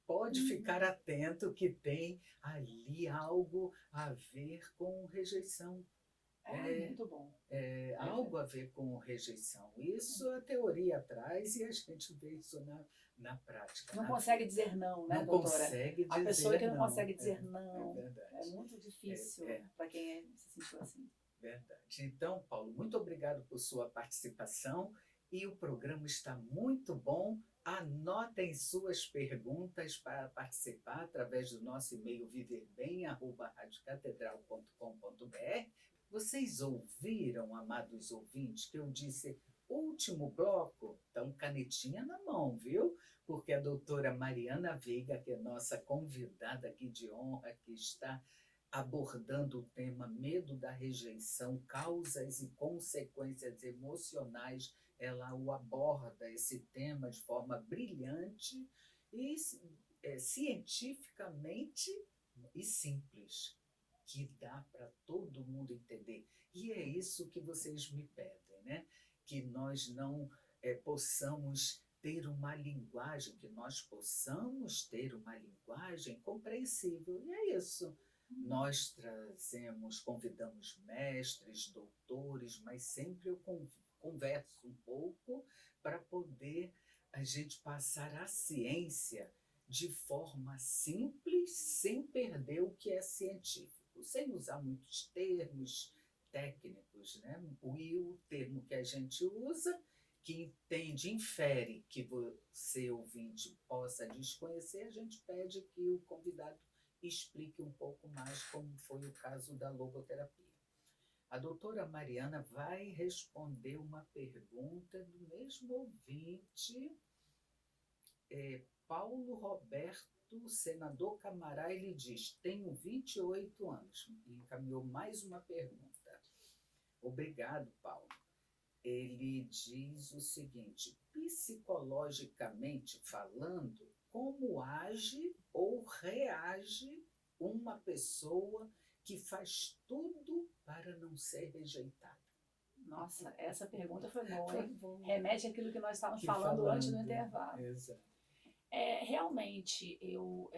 pode ficar atento que tem ali algo a ver com rejeição. Muito bom. Algo a ver com rejeição. Isso a teoria traz e a gente vê isso na prática. Não consegue dizer não, né, não doutora? Consegue dizer a pessoa que não não. consegue dizer não. É verdade. É muito difícil para quem se sentiu assim. Verdade. Então, Paulo, muito obrigado por sua participação e o programa está muito bom. Anotem suas perguntas para participar através do nosso e-mail viverbem@radiocatedral.com.br. Vocês ouviram, amados ouvintes, que eu disse último bloco? Então, canetinha na mão, viu? Porque a doutora Mariana Veiga, que é nossa convidada aqui de honra, que está abordando o tema medo da rejeição, causas e consequências emocionais, ela o aborda esse tema de forma brilhante e cientificamente e simples, que dá para todo mundo entender. E é isso que vocês me pedem, né? Que nós não possamos ter uma linguagem, que nós possamos ter uma linguagem compreensível. E é isso. Nós convidamos mestres, doutores, mas sempre eu converso um pouco para poder a gente passar a ciência de forma simples, sem perder o que é científico, sem usar muitos termos técnicos, né? E o termo que a gente usa, que infere que você, ouvinte, possa desconhecer, a gente pede que o convidado explique um pouco mais como foi o caso da logoterapia. A doutora Mariana vai responder uma pergunta do mesmo ouvinte, Paulo Roberto, senador Camará. Ele diz: tenho 28 anos. E encaminhou mais uma pergunta. Obrigado, Paulo. Ele diz o seguinte: psicologicamente falando, como age ou reage uma pessoa que faz tudo para não ser rejeitada? Nossa, essa pergunta foi boa, hein? Bom, Remete àquilo que nós estávamos que falando antes do falando. intervalo. Exato. Realmente, eu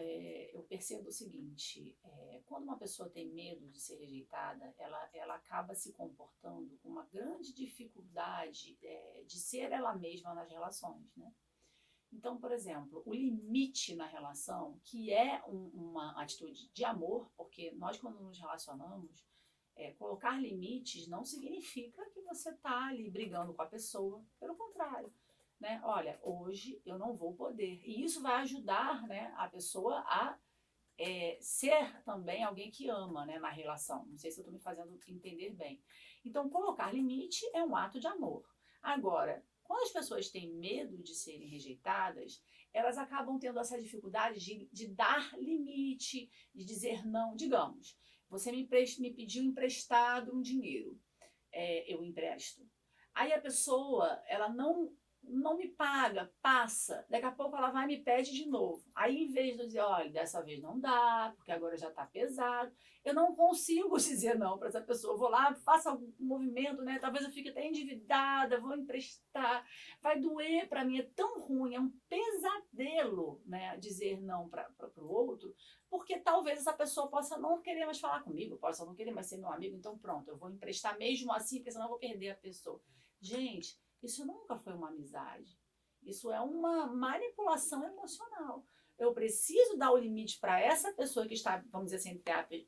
percebo o seguinte, quando uma pessoa tem medo de ser rejeitada, ela acaba se comportando com uma grande dificuldade de ser ela mesma nas relações, né? Então, por exemplo, o limite na relação, que é uma atitude de amor, porque nós quando nos relacionamos, colocar limites não significa que você está ali brigando com a pessoa, pelo contrário. Né? Olha, hoje eu não vou poder. E isso vai ajudar, né, a pessoa a ser também alguém que ama, né, na relação. Não sei se eu estou me fazendo entender bem. Então, colocar limite é um ato de amor. Agora, quando as pessoas têm medo de serem rejeitadas, elas acabam tendo essa dificuldade de dar limite, de dizer não. Digamos, você me pediu emprestado um dinheiro, eu empresto. Aí a pessoa, ela não me paga, passa. Daqui a pouco ela vai e me pede de novo. Aí, em vez de eu dizer, olha, dessa vez não dá, porque agora já está pesado, eu não consigo dizer não para essa pessoa. Eu vou lá, faço algum movimento, né? Talvez eu fique até endividada, vou emprestar. Vai doer para mim, é tão ruim, é um pesadelo, né? Dizer não para o outro, porque talvez essa pessoa possa não querer mais falar comigo, possa não querer mais ser meu amigo, então pronto, eu vou emprestar mesmo assim, porque senão eu vou perder a pessoa. Gente, isso nunca foi uma amizade. Isso é uma manipulação emocional. Eu preciso dar o limite para essa pessoa que está, vamos dizer assim,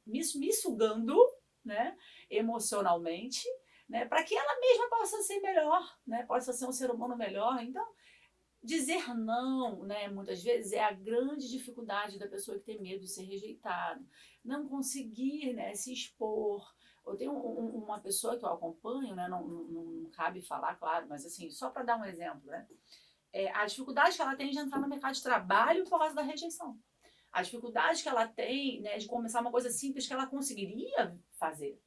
me sugando, né, emocionalmente, né, para que ela mesma possa ser melhor, né, possa ser um ser humano melhor. Então, dizer não, né, muitas vezes é a grande dificuldade da pessoa que tem medo de ser rejeitada. Não conseguir, né, se expor. Eu tenho uma pessoa que eu acompanho, né, não cabe falar, claro, mas assim, só para dar um exemplo, né, a dificuldade que ela tem de entrar no mercado de trabalho por causa da rejeição. A dificuldade que ela tem, né, de começar uma coisa simples que ela conseguiria fazer.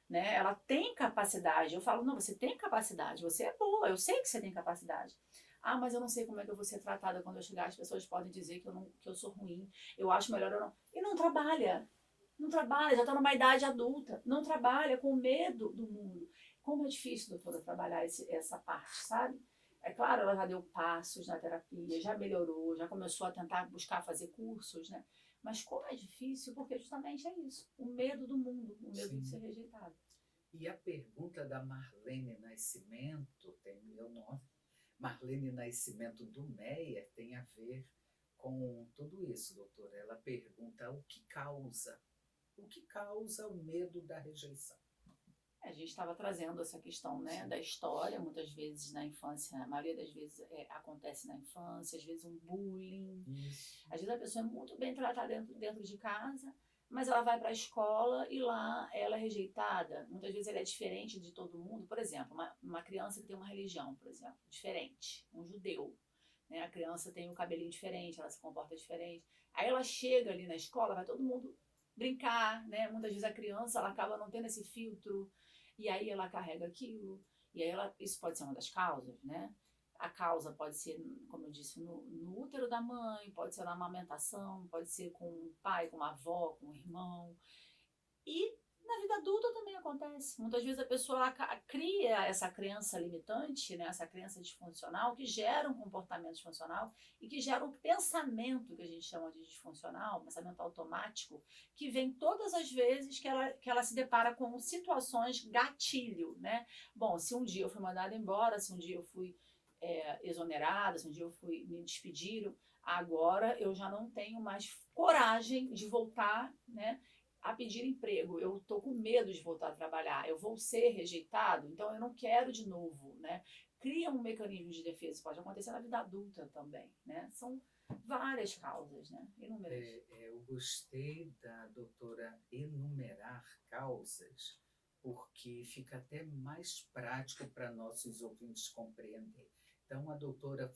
Né? Ela tem capacidade. Eu falo, não, você tem capacidade, você é boa, eu sei que você tem capacidade. Ah, mas eu não sei como é que eu vou ser tratada quando eu chegar. As pessoas podem dizer que eu sou ruim, eu acho melhor eu não. E não trabalha. Não trabalha, já está numa idade adulta. Não trabalha com medo do mundo. Como é difícil, doutora, trabalhar essa parte, sabe? É claro, ela já deu passos na terapia, já melhorou, já começou a tentar buscar fazer cursos, né? Mas como é difícil, porque justamente é isso. O medo do mundo, o medo de ser rejeitado. E a pergunta da Marlene Nascimento, tem meu nome, Marlene Nascimento do Meyer, tem a ver com tudo isso, doutora. Ela pergunta o que causa o medo da rejeição. A gente estava trazendo essa questão, né, da história, muitas vezes na infância, a maioria das vezes acontece na infância, às vezes um bullying. Isso. Às vezes a pessoa é muito bem tratada dentro de casa, mas ela vai para a escola e lá ela é rejeitada. Muitas vezes ela é diferente de todo mundo. Por exemplo, uma criança que tem uma religião, por exemplo, diferente, um judeu. Né? A criança tem um cabelinho diferente, ela se comporta diferente. Aí ela chega ali na escola, vai todo mundo brincar, né? Muitas vezes a criança ela acaba não tendo esse filtro, e aí ela carrega aquilo, e aí isso pode ser uma das causas, né? A causa pode ser, como eu disse, no útero da mãe, pode ser na amamentação, pode ser com o pai, com a avó, com o irmão. E na vida adulta também acontece. Muitas vezes a pessoa cria essa crença limitante, né, essa crença disfuncional, que gera um comportamento disfuncional e que gera um pensamento que a gente chama de disfuncional, um pensamento automático, que vem todas as vezes que ela se depara com situações gatilho. Né? Bom, se um dia eu fui mandada embora, se um dia eu fui exonerada, se um dia me despediram, agora eu já não tenho mais coragem de voltar, né, a pedir emprego, eu estou com medo de voltar a trabalhar, eu vou ser rejeitado, então eu não quero de novo, né? Cria um mecanismo de defesa, pode acontecer na vida adulta também, né? São várias causas, né? Inúmeras. Eu gostei da doutora enumerar causas, porque fica até mais prático para nossos ouvintes compreender. Então, a doutora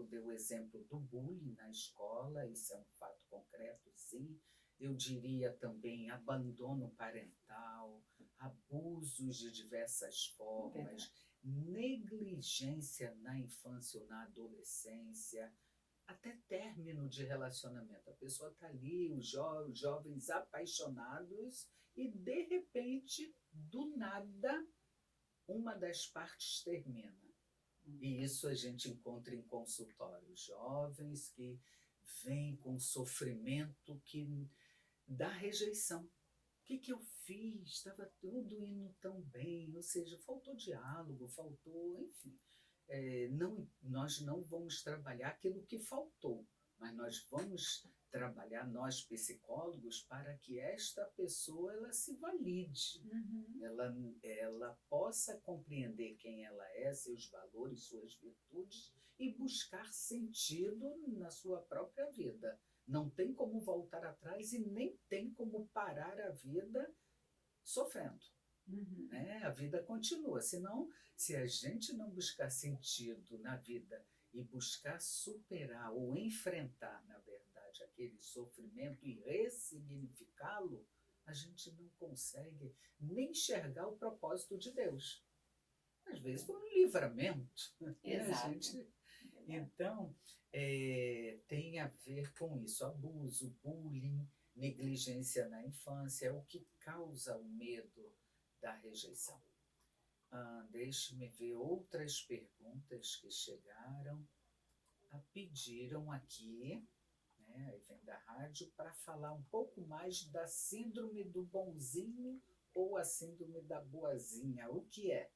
deu o exemplo do bullying na escola, isso é um fato concreto, sim. Eu diria também abandono parental, abusos de diversas formas, negligência na infância ou na adolescência, até término de relacionamento. A pessoa está ali, os jovens apaixonados, e de repente, do nada, uma das partes termina. E isso a gente encontra em consultórios. Jovens que vêm com sofrimento da rejeição. O que eu fiz? Estava tudo indo tão bem, ou seja, faltou diálogo, faltou, enfim. Nós não vamos trabalhar aquilo que faltou, mas nós vamos trabalhar, nós psicólogos, para que esta pessoa ela se valide, ela possa compreender quem ela é, seus valores, suas virtudes e buscar sentido na sua própria vida. Não tem como voltar atrás e nem tem como parar a vida sofrendo. Né? A vida continua. Senão, se a gente não buscar sentido na vida e buscar superar ou enfrentar, na verdade, aquele sofrimento e ressignificá-lo, a gente não consegue nem enxergar o propósito de Deus. Às vezes foi um livramento. Exato. Então, tem a ver com isso, abuso, bullying, negligência na infância, é o que causa o medo da rejeição. Deixe-me ver outras perguntas que chegaram. Pediram aqui, né, aí vem da rádio, para falar um pouco mais da síndrome do bonzinho ou a síndrome da boazinha. O que é?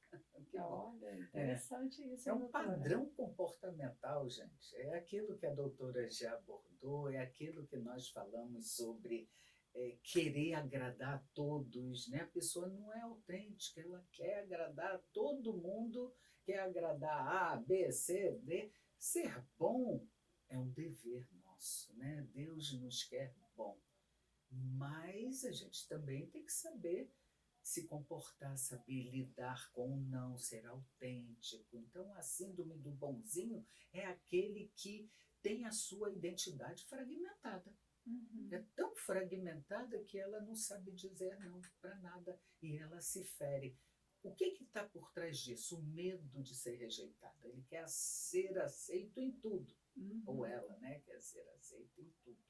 Olha, interessante isso. É um padrão comportamental, gente. É aquilo que a doutora já abordou, é aquilo que nós falamos sobre querer agradar a todos, né? A pessoa não é autêntica, ela quer agradar a todo mundo, quer agradar A, B, C, D. Ser bom é um dever nosso, né? Deus nos quer bom, mas a gente também tem que saber se comportar, saber lidar com o não, ser autêntico. Então, a síndrome do bonzinho é aquele que tem a sua identidade fragmentada. É tão fragmentada que ela não sabe dizer não para nada e ela se fere. O que está por trás disso? O medo de ser rejeitada. Ele quer ser aceito em tudo. Ou ela, né, quer ser aceita em tudo.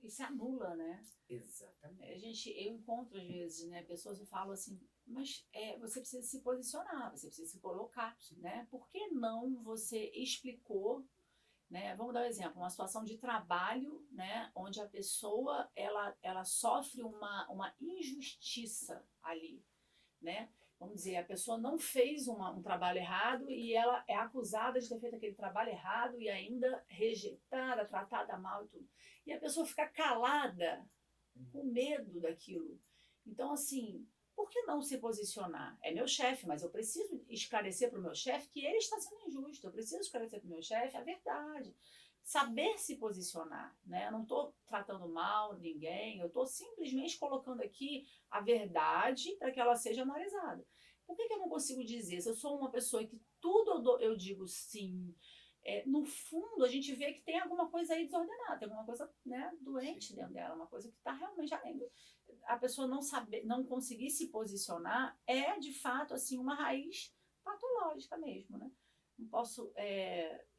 E se anula, né? Exatamente. Eu encontro às vezes, né, pessoas que falam assim, mas você precisa se posicionar, você precisa se colocar, né? Por que não você explicou, né? Vamos dar um exemplo, uma situação de trabalho, né, onde a pessoa ela sofre uma injustiça ali, né? Vamos dizer, a pessoa não fez um trabalho errado e ela é acusada de ter feito aquele trabalho errado e ainda rejeitada, tratada mal e tudo. E a pessoa fica calada, com medo daquilo. Então, assim, por que não se posicionar? É meu chefe, mas eu preciso esclarecer para o meu chefe que ele está sendo injusto. Eu preciso esclarecer para o meu chefe a verdade. Saber se posicionar, né? Eu não estou tratando mal ninguém, eu estou simplesmente colocando aqui a verdade para que ela seja analisada. Por que eu não consigo dizer? Se eu sou uma pessoa que tudo eu digo sim, no fundo a gente vê que tem alguma coisa aí desordenada, tem alguma coisa, né, doente dentro dela, uma coisa que está realmente... A pessoa não conseguir se posicionar é, de fato, assim, uma raiz patológica mesmo, né? Não posso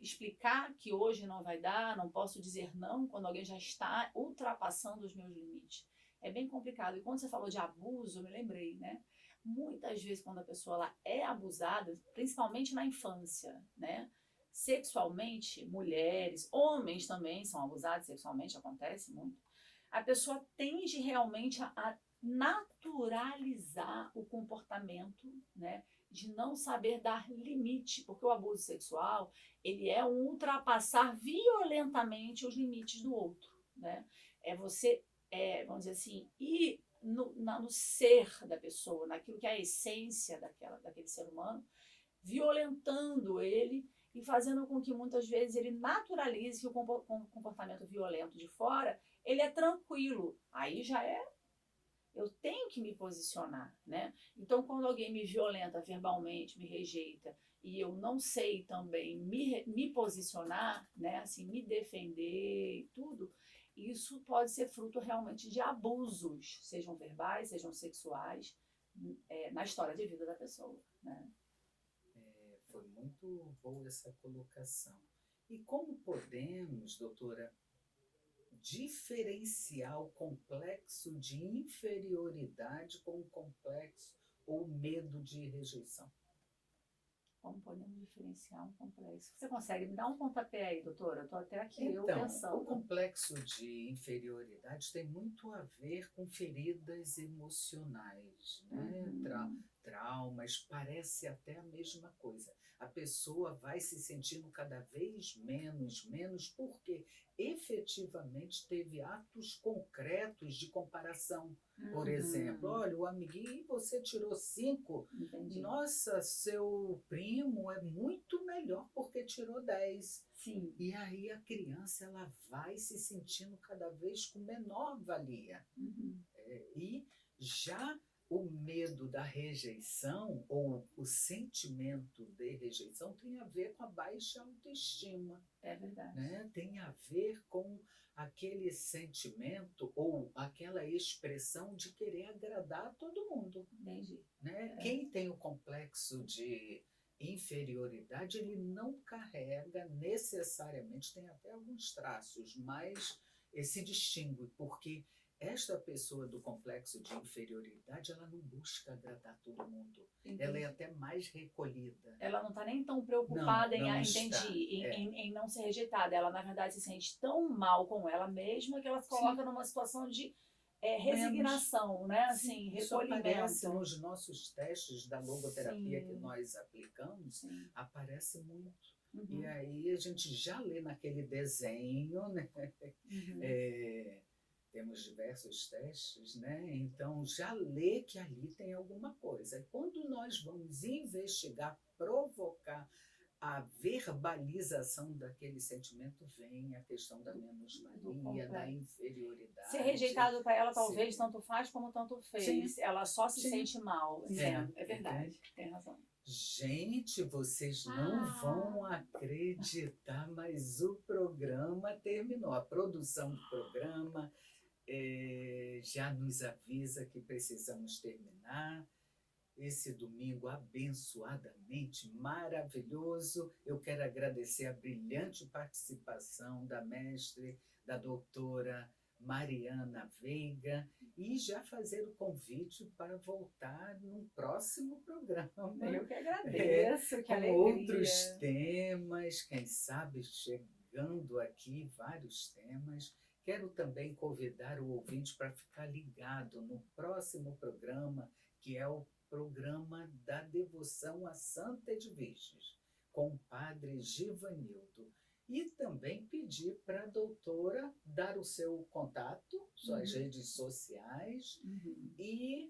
explicar que hoje não vai dar, não posso dizer não quando alguém já está ultrapassando os meus limites. É bem complicado. E quando você falou de abuso, eu me lembrei, né? Muitas vezes quando a pessoa ela é abusada, principalmente na infância, né? Sexualmente, mulheres, homens também são abusados sexualmente, acontece muito. A pessoa tende realmente a naturalizar o comportamento, né? De não saber dar limite, porque o abuso sexual, ele é um ultrapassar violentamente os limites do outro, né? É você, vamos dizer assim, ir no ser da pessoa, naquilo que é a essência daquele ser humano, violentando ele e fazendo com que muitas vezes ele naturalize que o comportamento violento de fora, ele é tranquilo. Aí já eu tenho que me posicionar, né? Então, quando alguém me violenta verbalmente, me rejeita, e eu não sei também me posicionar, né? Assim, me defender e tudo, isso pode ser fruto realmente de abusos, sejam verbais, sejam sexuais, na história de vida da pessoa, né? Foi muito boa essa colocação. E como podemos, doutora, diferenciar o complexo de inferioridade com o complexo ou medo de rejeição? Como podemos diferenciar um complexo? Você consegue me dar um pontapé aí, doutora? Eu estou até aqui, eu Então, pensando. o complexo de inferioridade tem muito a ver com feridas emocionais, né? Traumas, parece até a mesma coisa. A pessoa vai se sentindo cada vez menos, porque efetivamente teve atos concretos de comparação. Por exemplo, olha, o amiguinho, você tirou 5. Entendi. Nossa, seu primo é muito melhor porque tirou 10. Sim. E aí a criança ela vai se sentindo cada vez com menor valia. E já o medo da rejeição ou o sentimento de rejeição tem a ver com a baixa autoestima. É verdade. Né? Tem a ver com aquele sentimento ou aquela expressão de querer agradar a todo mundo. Entendi. Né? Quem tem o complexo de inferioridade, ele não carrega necessariamente, tem até alguns traços, mas se distingue, porque esta pessoa do complexo de inferioridade, ela não busca agradar todo mundo. Entendi. Ela é até mais recolhida. Ela não está nem tão preocupada não em não ser rejeitada. Ela, na verdade, se sente tão mal com ela mesma que ela se coloca numa situação de resignação, né? Assim, Isso recolhimento. aparece nos nossos testes da logoterapia que nós aplicamos, aparece muito. E aí a gente já lê naquele desenho, né? Temos diversos testes, né? Então já lê que ali tem alguma coisa. E quando nós vamos investigar, provocar a verbalização daquele sentimento, vem a questão da menos-valia, da inferioridade. Ser rejeitado para ela talvez tanto faz como tanto fez. Sim. Ela só se sente mal. É verdade, tem razão. Gente, vocês não vão acreditar, mas o programa terminou. A produção do programa já nos avisa que precisamos terminar. Esse domingo abençoadamente maravilhoso. Eu quero agradecer a brilhante participação da mestre, da doutora Mariana Veiga, e já fazer o convite para voltar num próximo programa. Eu que agradeço, que com alegria. Outros temas, quem sabe chegando aqui vários temas. Quero também convidar o ouvinte para ficar ligado no próximo programa, que é o programa da devoção a Santa Edviges, com o padre Givanildo. E também pedir para a doutora dar o seu contato, suas redes sociais, e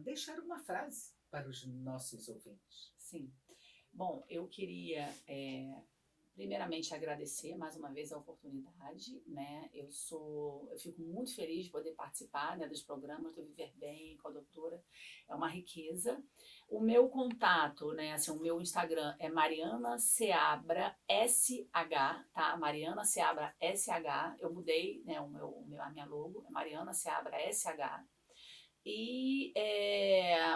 deixar uma frase para os nossos ouvintes. Sim. Bom, eu queria primeiramente agradecer mais uma vez a oportunidade, né? Eu fico muito feliz de poder participar, né, dos programas do Viver Bem com a doutora, é uma riqueza. O meu contato, né, assim, o meu Instagram é Mariana Seabra SH, tá? Mariana Seabra SH, eu mudei, né, a minha logo, é Mariana Seabra SH. E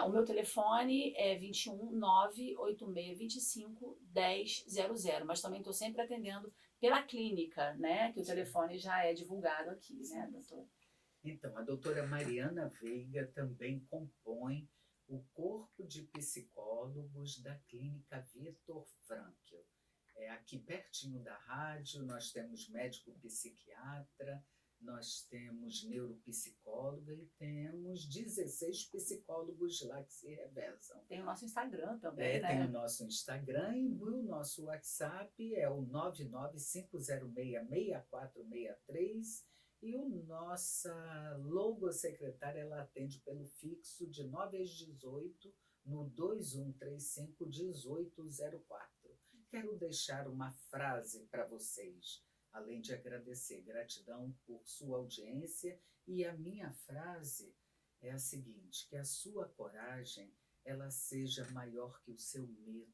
o meu telefone é 21 98625 1000, mas também estou sempre atendendo pela clínica, né? Que o telefone já é divulgado aqui, né, doutora? Então, a doutora Mariana Veiga também compõe o corpo de psicólogos da clínica Viktor Frankl. Aqui pertinho da rádio, nós temos médico psiquiatra, nós temos neuropsicóloga e temos 16 psicólogos lá que se revezam. Tem o nosso Instagram também, né? Tem o nosso Instagram e o nosso WhatsApp é o 995066463 e o nossa logosecretária, ela atende pelo fixo de 9 às 18 no 2135-1804. Quero deixar uma frase para vocês. Além de agradecer, gratidão por sua audiência, e a minha frase é a seguinte: que a sua coragem ela seja maior que o seu medo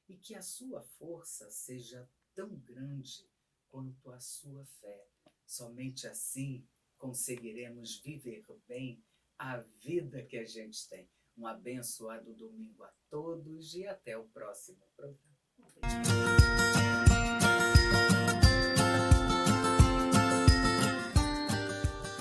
e que a sua força seja tão grande quanto a sua fé. Somente assim conseguiremos viver bem a vida que a gente tem. Um abençoado domingo a todos e até o próximo programa.